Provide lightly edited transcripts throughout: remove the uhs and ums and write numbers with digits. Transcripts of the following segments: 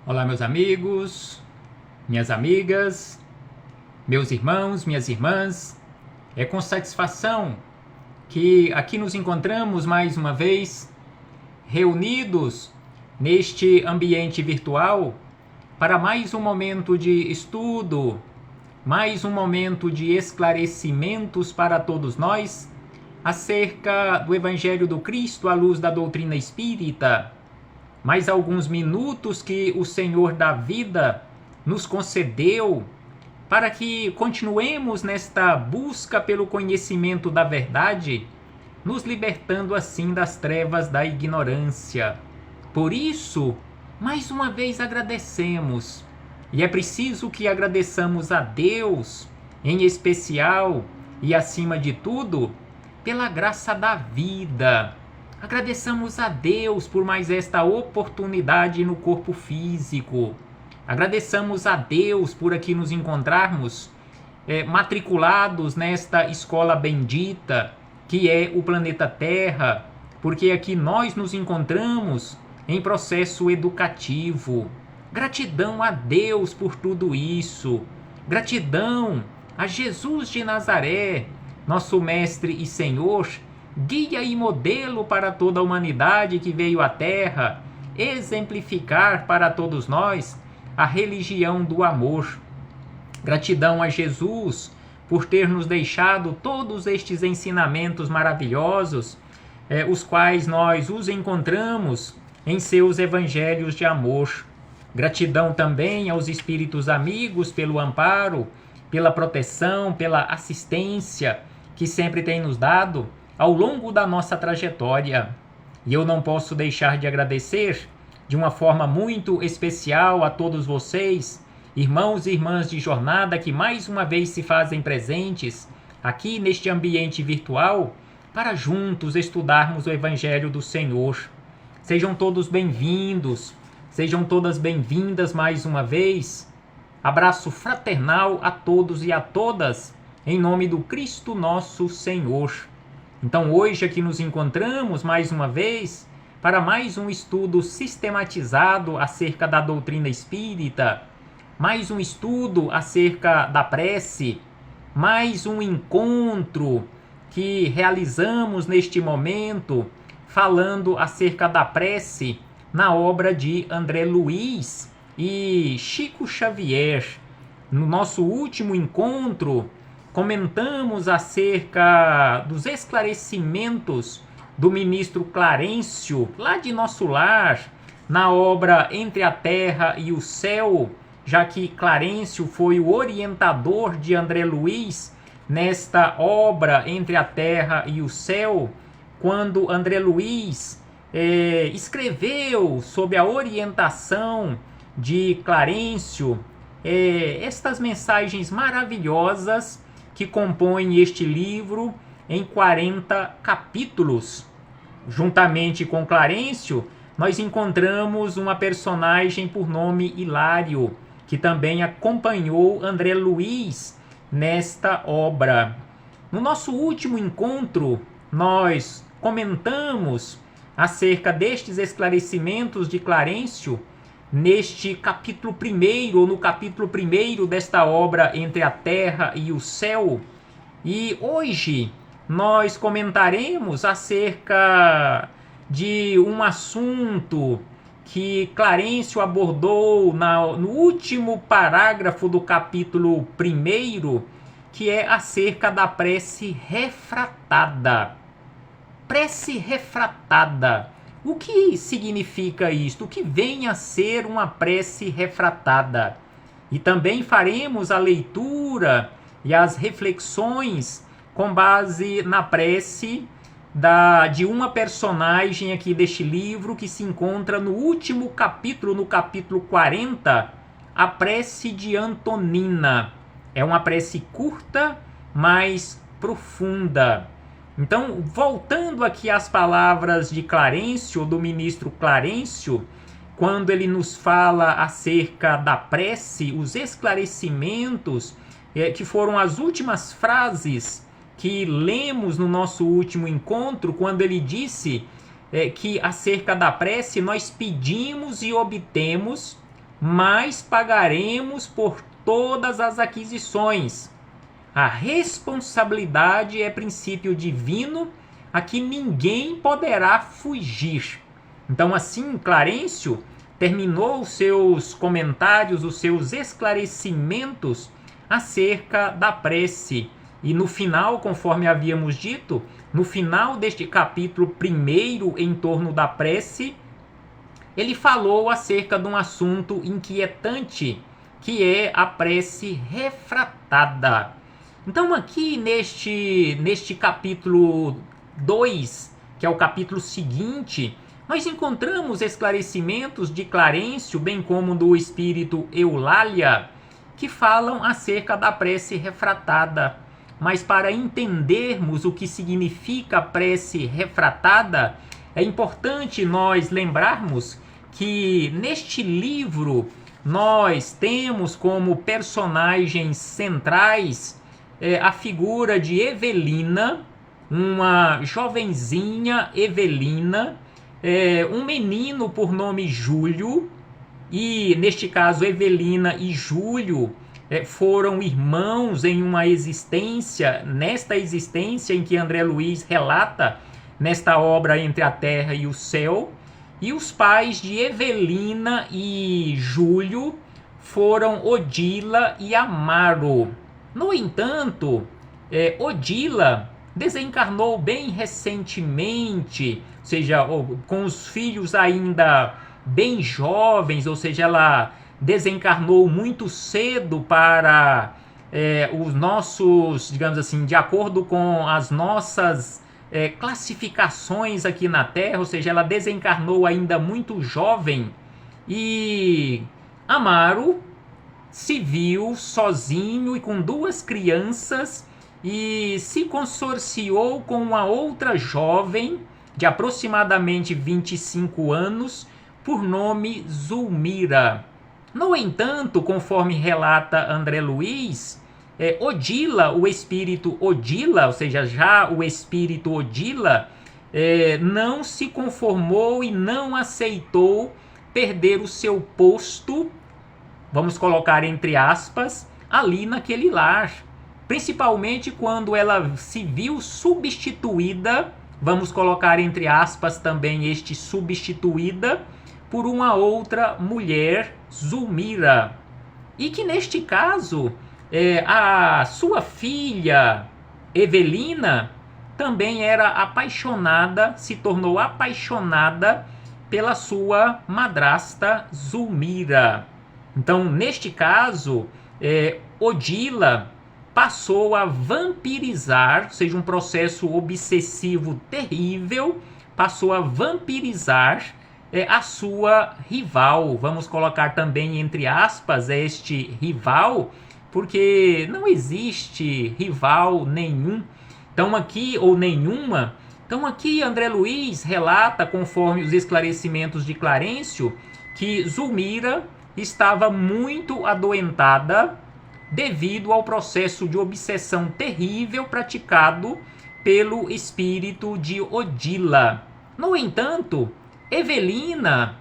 Olá, meus amigos, minhas amigas, meus irmãos, minhas irmãs. É com satisfação que aqui nos encontramos mais uma vez, reunidos neste ambiente virtual, para mais um momento de estudo, mais um momento de esclarecimentos para todos nós acerca do Evangelho do Cristo à luz da doutrina espírita. Mais alguns minutos que o Senhor da vida nos concedeu para que continuemos nesta busca pelo conhecimento da verdade, nos libertando assim das trevas da ignorância. Por isso, mais uma vez agradecemos, e é preciso que agradeçamos a Deus, em especial e acima de tudo, pela graça da vida. Agradeçamos a Deus por mais esta oportunidade no corpo físico. Agradeçamos a Deus por aqui nos encontrarmos matriculados nesta escola bendita que é o planeta Terra, porque aqui nós nos encontramos em processo educativo. Gratidão a Deus por tudo isso. Gratidão a Jesus de Nazaré, nosso Mestre e Senhor, guia e modelo para toda a humanidade que veio à Terra, exemplificar para todos nós a religião do amor. Gratidão a Jesus por ter nos deixado todos estes ensinamentos maravilhosos, os quais nós os encontramos em seus evangelhos de amor. Gratidão também aos espíritos amigos pelo amparo, pela proteção, pela assistência que sempre tem nos dado ao longo da nossa trajetória. E eu não posso deixar de agradecer de uma forma muito especial a todos vocês, irmãos e irmãs de jornada que mais uma vez se fazem presentes aqui neste ambiente virtual para juntos estudarmos o Evangelho do Senhor. Sejam todos bem-vindos, sejam todas bem-vindas mais uma vez. Abraço fraternal a todos e a todas, em nome do Cristo nosso Senhor. Então hoje aqui nos encontramos mais uma vez para mais um estudo sistematizado acerca da doutrina espírita, mais um estudo acerca da prece, mais um encontro que realizamos neste momento falando acerca da prece na obra de André Luiz e Chico Xavier. No nosso último encontro, comentamos acerca dos esclarecimentos do ministro Clarencio, lá de nosso lar, na obra Entre a Terra e o Céu, já que Clarencio foi o orientador de André Luiz nesta obra Entre a Terra e o Céu, quando André Luiz escreveu sob a orientação de Clarencio estas mensagens maravilhosas que compõem este livro em 40 capítulos. Juntamente com Clarencio, nós encontramos uma personagem por nome Hilário, que também acompanhou André Luiz nesta obra. No nosso último encontro, nós comentamos acerca destes esclarecimentos de Clarencio neste capítulo 1, ou no capítulo 1 desta obra Entre a Terra e o Céu. E hoje nós comentaremos acerca de um assunto que Clarencio abordou no último parágrafo do capítulo 1, que é acerca da prece refratada. Prece refratada. O que significa isto? O que vem a ser uma prece refratada? E também faremos a leitura e as reflexões com base na prece de uma personagem aqui deste livro que se encontra no último capítulo, no capítulo 40, a prece de Antonina. É uma prece curta, mas profunda. Então, voltando aqui às palavras de Clarencio, do ministro Clarencio, quando ele nos fala acerca da prece, os esclarecimentos, que foram as últimas frases que lemos no nosso último encontro, quando ele disse que acerca da prece nós pedimos e obtemos mais pagaremos por todas as aquisições. A responsabilidade é princípio divino a que ninguém poderá fugir. Então, assim, Clarencio terminou os seus comentários, os seus esclarecimentos acerca da prece. E no final, conforme havíamos dito, no final deste capítulo 1 em torno da prece, ele falou acerca de um assunto inquietante, que é a prece refratada. Então aqui neste capítulo 2, que é o capítulo seguinte, nós encontramos esclarecimentos de Clarencio, bem como do espírito Eulália, que falam acerca da prece refratada. Mas para entendermos o que significa a prece refratada, é importante nós lembrarmos que neste livro nós temos como personagens centrais a figura de Evelina, uma jovenzinha Evelina, um menino por nome Júlio, e neste caso Evelina e Júlio foram irmãos em uma existência, nesta existência em que André Luiz relata nesta obra Entre a Terra e o Céu. E os pais de Evelina e Júlio foram Odila e Amaro. No entanto, Odila desencarnou bem recentemente, ou seja, com os filhos ainda bem jovens, ou seja, ela desencarnou muito cedo para os nossos, digamos assim, de acordo com as nossas classificações aqui na Terra, ou seja, ela desencarnou ainda muito jovem. E Amaro se viu sozinho e com duas crianças e se consorciou com uma outra jovem de aproximadamente 25 anos por nome Zulmira. No entanto, conforme relata André Luiz, Odila, o espírito Odila, ou seja, já o espírito Odila, não se conformou e não aceitou perder o seu posto, vamos colocar entre aspas, ali naquele lar. Principalmente quando ela se viu substituída, vamos colocar entre aspas também este substituída, por uma outra mulher, Zulmira. E que neste caso, a sua filha Evelina também era apaixonada, se tornou apaixonada pela sua madrasta Zulmira. Então, neste caso, Odila passou a vampirizar, ou seja, um processo obsessivo terrível, passou a vampirizar a sua rival. Vamos colocar também entre aspas este rival, porque não existe rival nenhum. Então aqui, ou nenhuma. Então aqui André Luiz relata, conforme os esclarecimentos de Clarencio, que Zulmira estava muito adoentada devido ao processo de obsessão terrível praticado pelo espírito de Odila. No entanto, Evelina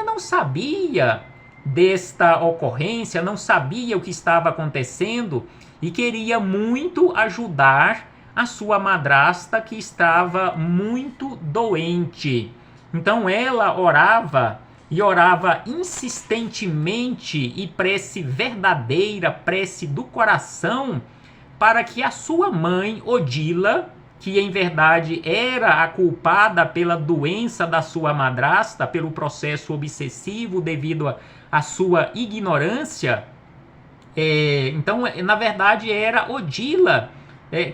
não sabia desta ocorrência, não sabia o que estava acontecendo e queria muito ajudar a sua madrasta que estava muito doente. Então ela orava e orava insistentemente e prece verdadeira, prece do coração, para que a sua mãe, Odila, que em verdade era a culpada pela doença da sua madrasta, pelo processo obsessivo devido à sua ignorância, então na verdade era Odila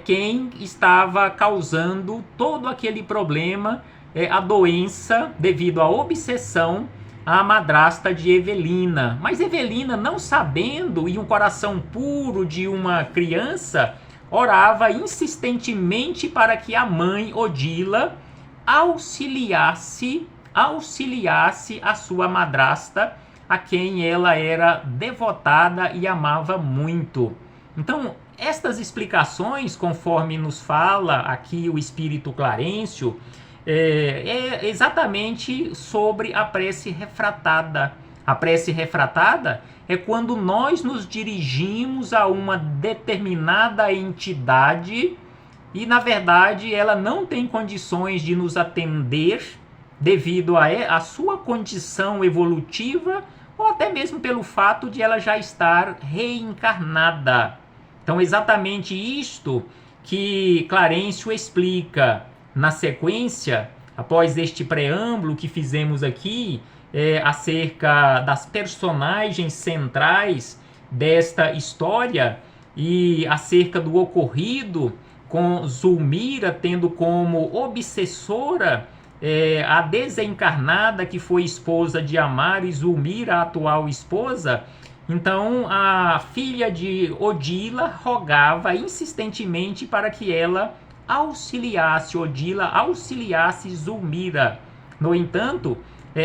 quem estava causando todo aquele problema, a doença devido à obsessão à madrasta de Evelina. Mas Evelina, não sabendo, e um coração puro de uma criança, orava insistentemente para que a mãe Odila auxiliasse a sua madrasta, a quem ela era devotada e amava muito. Então, estas explicações, conforme nos fala aqui o espírito Clarencio, é exatamente sobre a prece refratada. A prece refratada é quando nós nos dirigimos a uma determinada entidade e, na verdade, ela não tem condições de nos atender devido a sua condição evolutiva ou até mesmo pelo fato de ela já estar reencarnada. Então, exatamente isto que Clarencio explica na sequência, após este preâmbulo que fizemos aqui, acerca das personagens centrais desta história e acerca do ocorrido com Zulmira tendo como obsessora a desencarnada que foi esposa de Amaro e Zulmira, a atual esposa. Então a filha de Odila rogava insistentemente para que ela Odila auxiliasse Zulmira. No entanto,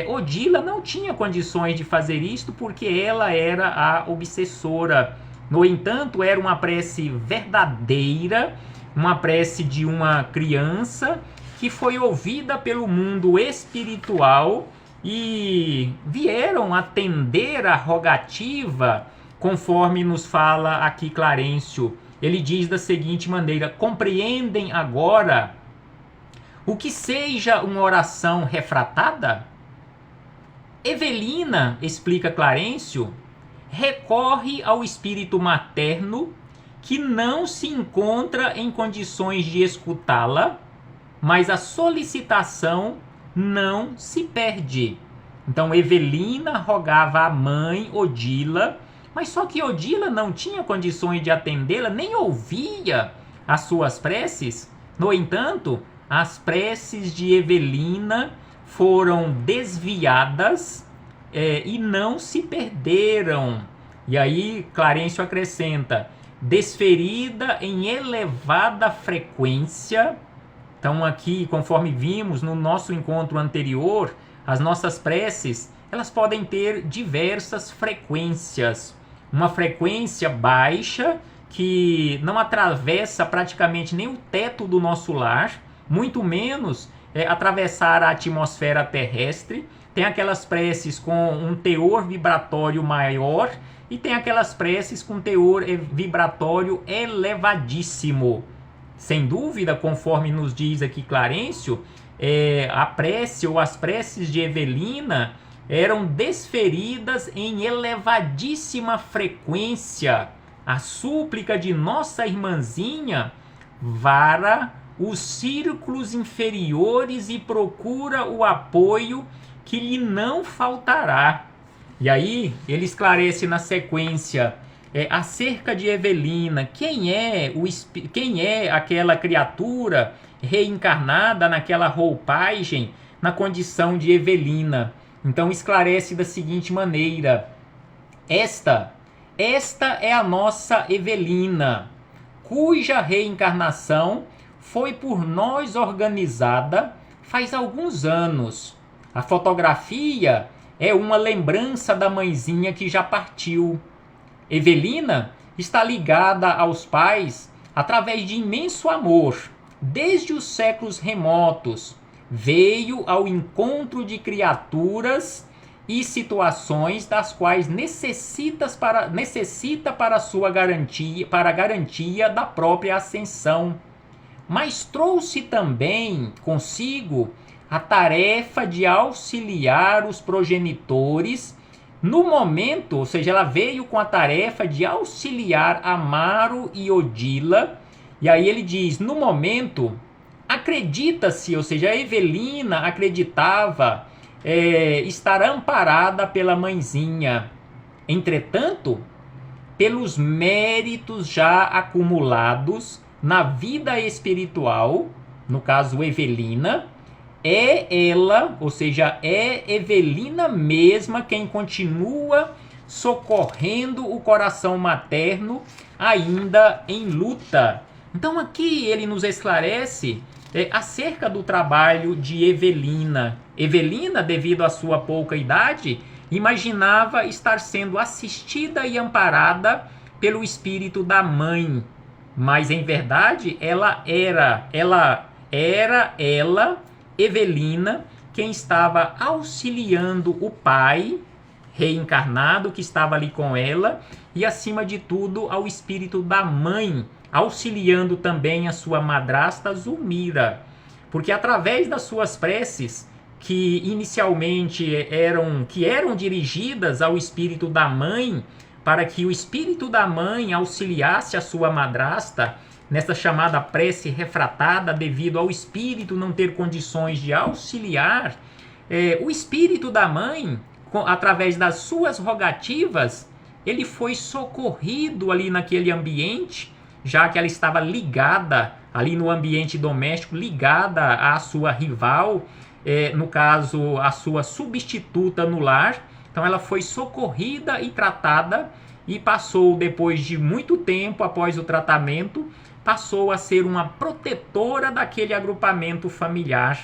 Odila não tinha condições de fazer isto porque ela era a obsessora. No entanto, era uma prece verdadeira, uma prece de uma criança que foi ouvida pelo mundo espiritual e vieram atender a rogativa, conforme nos fala aqui Clarencio. Ele diz da seguinte maneira: compreendem agora o que seja uma oração refratada? Evelina, explica Clarencio, recorre ao espírito materno que não se encontra em condições de escutá-la, mas a solicitação não se perde. Então Evelina rogava à mãe Odila, mas só que Odila não tinha condições de atendê-la, nem ouvia as suas preces. No entanto, as preces de Evelina foram desviadas e não se perderam. E aí Clarencio acrescenta: desferida em elevada frequência. Então aqui, conforme vimos no nosso encontro anterior, as nossas preces, elas podem ter diversas frequências. Uma frequência baixa, que não atravessa praticamente nem o teto do nosso lar, muito menos atravessar a atmosfera terrestre. Tem aquelas preces com um teor vibratório maior e tem aquelas preces com teor vibratório elevadíssimo. Sem dúvida, conforme nos diz aqui Clarencio, a prece ou as preces de Evelina eram desferidas em elevadíssima frequência. A súplica de nossa irmãzinha vara os círculos inferiores e procura o apoio que lhe não faltará. E aí ele esclarece na sequência acerca de Evelina, quem é aquela criatura reencarnada naquela roupagem, na condição de Evelina. Então esclarece da seguinte maneira: esta é a nossa Evelina, cuja reencarnação foi por nós organizada faz alguns anos. A fotografia é uma lembrança da mãezinha que já partiu. Evelina está ligada aos pais através de imenso amor. Desde os séculos remotos, veio ao encontro de criaturas e situações das quais necessita para sua garantia, para a garantia da própria ascensão. Mas trouxe também consigo a tarefa de auxiliar os progenitores no momento, ou seja, ela veio com a tarefa de auxiliar Amaro e Odila. E aí ele diz, no momento, acredita-se, ou seja, a Evelina acreditava estar amparada pela mãezinha. Entretanto, pelos méritos já acumulados na vida espiritual, no caso Evelina, é ela, ou seja, é Evelina mesma quem continua socorrendo o coração materno ainda em luta. Então aqui ele nos esclarece acerca do trabalho de Evelina. Evelina, devido à sua pouca idade, imaginava estar sendo assistida e amparada pelo espírito da mãe. Mas em verdade ela era Evelina, quem estava auxiliando o pai reencarnado que estava ali com ela, e acima de tudo ao espírito da mãe, auxiliando também a sua madrasta Zulmira, porque através das suas preces, que inicialmente eram dirigidas ao espírito da mãe, para que o espírito da mãe auxiliasse a sua madrasta nessa chamada prece refratada, devido ao espírito não ter condições de auxiliar, o espírito da mãe, através das suas rogativas, ele foi socorrido ali naquele ambiente, já que ela estava ligada ali no ambiente doméstico, ligada à sua rival, no caso, a sua substituta no lar. Então ela foi socorrida e tratada, e passou, depois de muito tempo após o tratamento, passou a ser uma protetora daquele agrupamento familiar.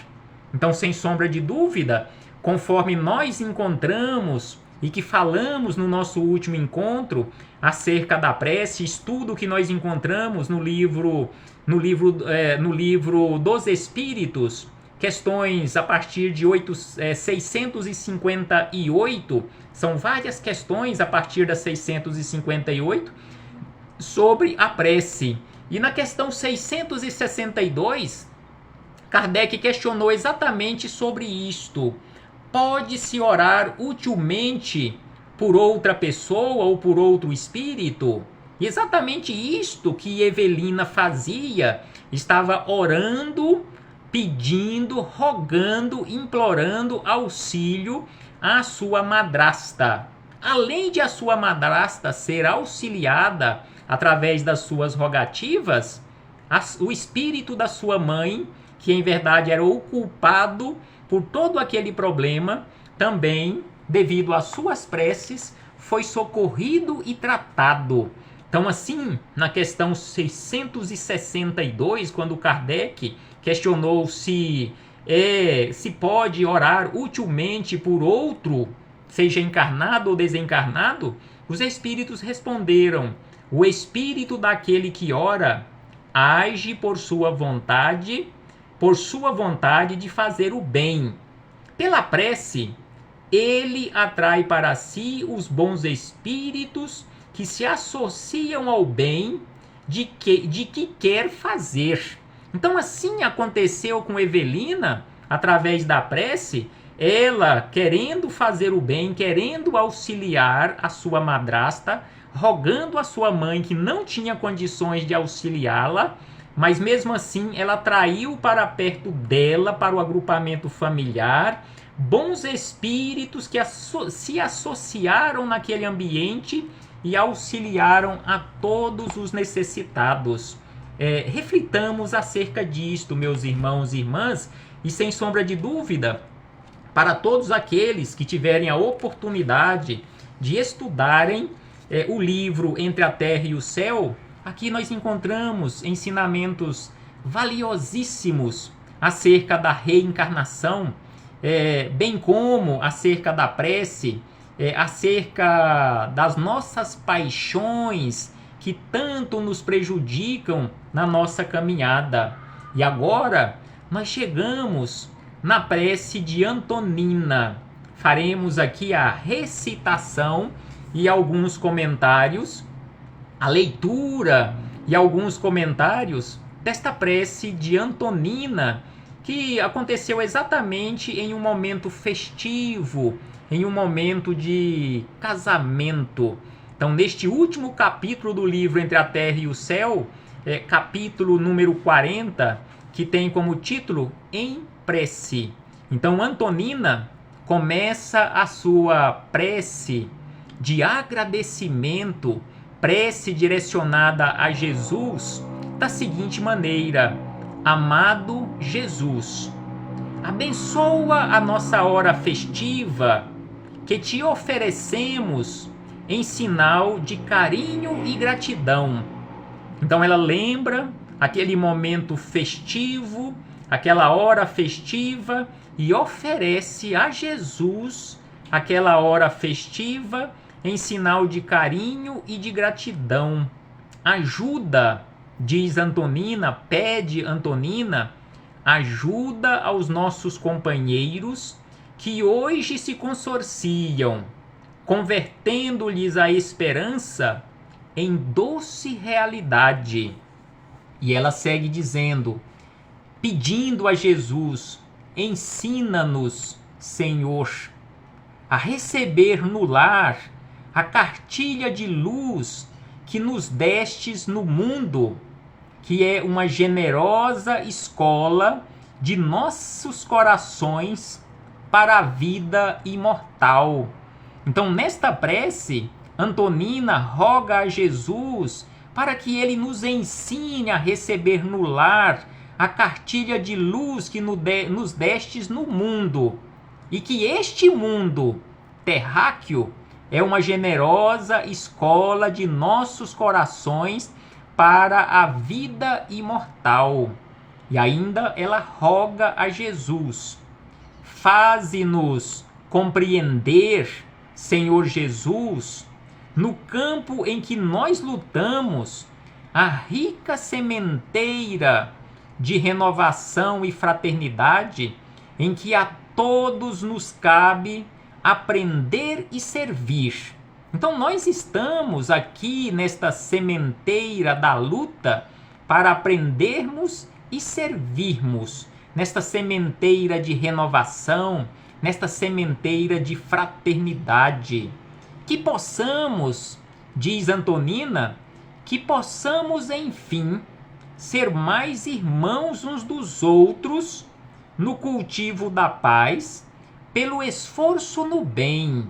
Então, sem sombra de dúvida, conforme nós encontramos e que falamos no nosso último encontro acerca da prece, estudo que nós encontramos no livro dos Espíritos, questões a partir de 658, são várias questões a partir da 658 sobre a prece. E na questão 662, Kardec questionou exatamente sobre isto. Pode-se orar utilmente por outra pessoa ou por outro espírito? E exatamente isto que Evelina fazia, estava orando, pedindo, rogando, implorando auxílio à sua madrasta. Além de a sua madrasta ser auxiliada através das suas rogativas, o espírito da sua mãe, que em verdade era o culpado por todo aquele problema, também, devido às suas preces, foi socorrido e tratado. Então, assim, na questão 662, quando Kardec questionou se pode orar utilmente por outro, seja encarnado ou desencarnado, os espíritos responderam: o espírito daquele que ora age por sua vontade de fazer o bem. Pela prece, ele atrai para si os bons espíritos que se associam ao bem de que quer fazer. Então, assim aconteceu com Evelina, através da prece, ela querendo fazer o bem, querendo auxiliar a sua madrasta, rogando a sua mãe que não tinha condições de auxiliá-la, mas mesmo assim ela atraiu para perto dela, para o agrupamento familiar, bons espíritos que se associaram naquele ambiente e auxiliaram a todos os necessitados. Reflitamos acerca disto, meus irmãos e irmãs, e sem sombra de dúvida, para todos aqueles que tiverem a oportunidade de estudarem o livro Entre a Terra e o Céu, aqui nós encontramos ensinamentos valiosíssimos acerca da reencarnação, bem como acerca da prece, acerca das nossas paixões que tanto nos prejudicam na nossa caminhada. E agora nós chegamos na prece de Antonina. Faremos aqui a recitação e alguns comentários, a leitura e alguns comentários desta prece de Antonina, que aconteceu exatamente em um momento festivo, em um momento de casamento. Então, neste último capítulo do livro Entre a Terra e o Céu, capítulo número 40, que tem como título Em Prece. Então, Antonina começa a sua prece de agradecimento, prece direcionada a Jesus, da seguinte maneira: amado Jesus, abençoa a nossa hora festiva que te oferecemos em sinal de carinho e gratidão. Então ela lembra aquele momento festivo, aquela hora festiva, e oferece a Jesus aquela hora festiva em sinal de carinho e de gratidão. Ajuda, diz Antonina, pede Antonina, ajuda aos nossos companheiros que hoje se consorciam convertendo-lhes a esperança em doce realidade. E ela segue dizendo, pedindo a Jesus, ensina-nos, Senhor, a receber no lar a cartilha de luz que nos destes no mundo, que é uma generosa escola de nossos corações para a vida imortal. Então, nesta prece, Antonina roga a Jesus para que ele nos ensine a receber no lar a cartilha de luz que nos destes no mundo, e que este mundo terráqueo é uma generosa escola de nossos corações para a vida imortal. E ainda ela roga a Jesus, faze-nos compreender, Senhor Jesus, no campo em que nós lutamos, a rica sementeira de renovação e fraternidade, em que a todos nos cabe aprender e servir. Então nós estamos aqui nesta sementeira da luta para aprendermos e servirmos, nesta sementeira de renovação, nesta sementeira de fraternidade. Que possamos, diz Antonina, que possamos, enfim, ser mais irmãos uns dos outros no cultivo da paz, pelo esforço no bem.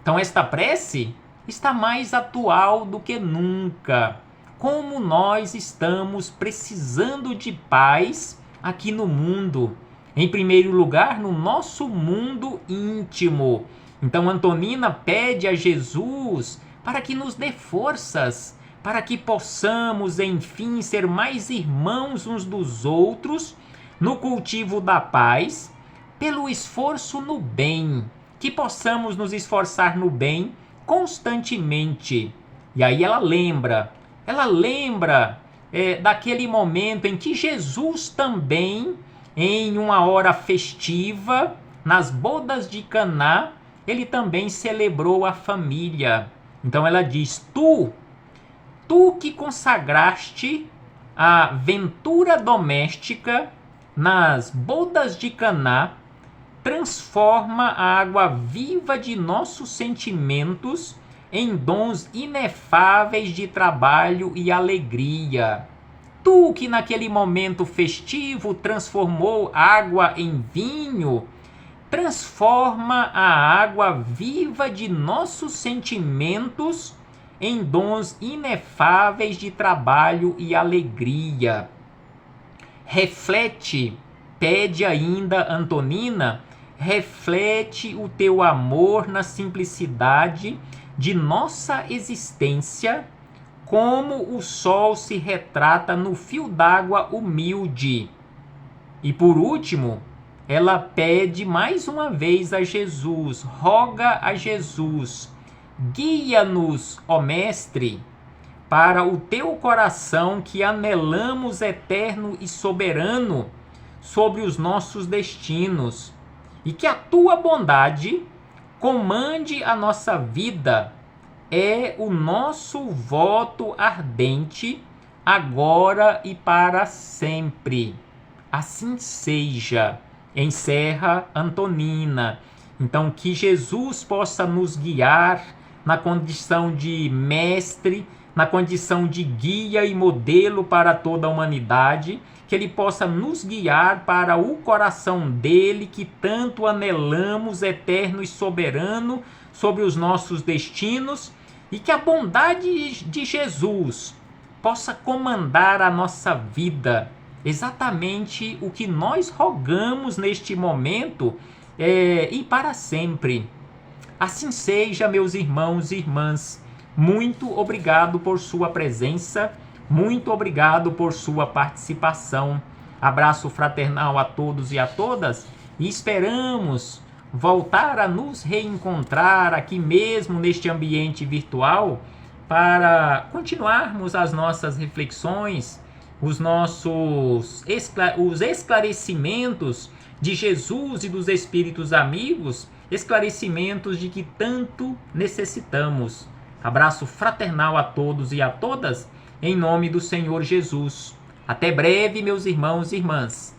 Então esta prece está mais atual do que nunca. Como nós estamos precisando de paz aqui no mundo. Em primeiro lugar, no nosso mundo íntimo. Então Antonina pede a Jesus para que nos dê forças, para que possamos, enfim, ser mais irmãos uns dos outros no cultivo da paz, pelo esforço no bem, que possamos nos esforçar no bem constantemente. E aí ela lembra daquele momento em que Jesus também, em uma hora festiva, nas bodas de Caná, ele também celebrou a família. Então ela diz, tu que consagraste a ventura doméstica nas bodas de Caná, transforma a água viva de nossos sentimentos em dons inefáveis de trabalho e alegria. Tu que naquele momento festivo transformou água em vinho, transforma a água viva de nossos sentimentos em dons inefáveis de trabalho e alegria. Reflete, pede ainda Antonina, reflete o teu amor na simplicidade de nossa existência, como o sol se retrata no fio d'água humilde. E por último, ela pede mais uma vez a Jesus, roga a Jesus, guia-nos, ó Mestre, para o teu coração que anelamos eterno e soberano sobre os nossos destinos, e que a tua bondade comande a nossa vida, é o nosso voto ardente, agora e para sempre. Assim seja, encerra Antonina. Então, que Jesus possa nos guiar na condição de mestre, na condição de guia e modelo para toda a humanidade, que ele possa nos guiar para o coração dele, que tanto anelamos, eterno e soberano, sobre os nossos destinos, e que a bondade de Jesus possa comandar a nossa vida, exatamente o que nós rogamos neste momento e para sempre. Assim seja, meus irmãos e irmãs. Muito obrigado por sua presença, muito obrigado por sua participação. Abraço fraternal a todos e a todas, e esperamos voltar a nos reencontrar aqui mesmo neste ambiente virtual para continuarmos as nossas reflexões, os esclarecimentos de Jesus e dos Espíritos amigos, esclarecimentos de que tanto necessitamos. Abraço fraternal a todos e a todas, em nome do Senhor Jesus. Até breve, meus irmãos e irmãs.